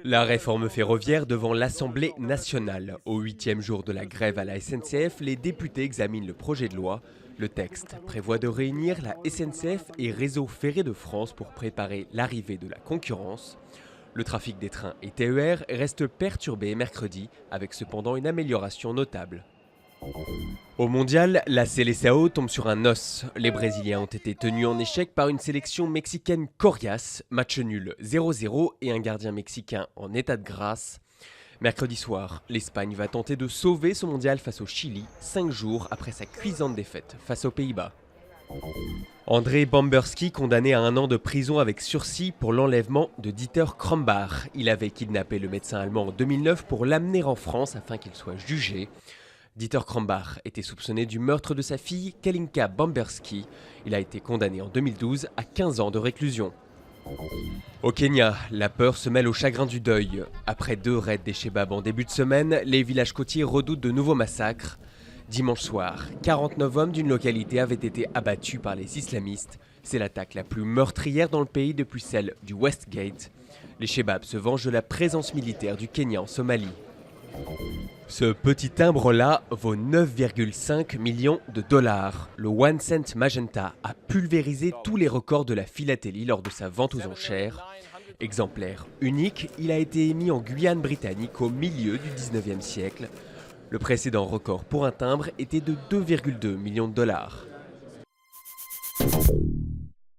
La réforme ferroviaire devant l'Assemblée nationale. Au 8e jour de la grève à la SNCF, les députés examinent le projet de loi. Le texte prévoit de réunir la SNCF et Réseau Ferré de France pour préparer l'arrivée de la concurrence. Le trafic des trains et TER reste perturbé mercredi, avec cependant une amélioration notable. Au mondial, la Seleção tombe sur un os. Les Brésiliens ont été tenus en échec par une sélection mexicaine coriace, match nul 0-0 et un gardien mexicain en état de grâce. Mercredi soir, l'Espagne va tenter de sauver son mondial face au Chili, 5 jours après sa cuisante défaite face aux Pays-Bas. André Bamberski condamné à 1 an de prison avec sursis pour l'enlèvement de Dieter Krambach. Il avait kidnappé le médecin allemand en 2009 pour l'amener en France afin qu'il soit jugé. Dieter Krambach était soupçonné du meurtre de sa fille Kalinka Bamberski. Il a été condamné en 2012 à 15 ans de réclusion. Au Kenya, la peur se mêle au chagrin du deuil. Après 2 raids des Shebabs en début de semaine, les villages côtiers redoutent de nouveaux massacres. Dimanche soir, 49 hommes d'une localité avaient été abattus par les islamistes. C'est l'attaque la plus meurtrière dans le pays depuis celle du Westgate. Les Shebabs se vengent de la présence militaire du Kenya en Somalie. Ce petit timbre-là vaut 9,5 millions de dollars. Le One Cent Magenta a pulvérisé tous les records de la philatélie lors de sa vente aux enchères. Exemplaire unique, il a été émis en Guyane britannique au milieu du 19e siècle. Le précédent record pour un timbre était de 2,2 millions de dollars.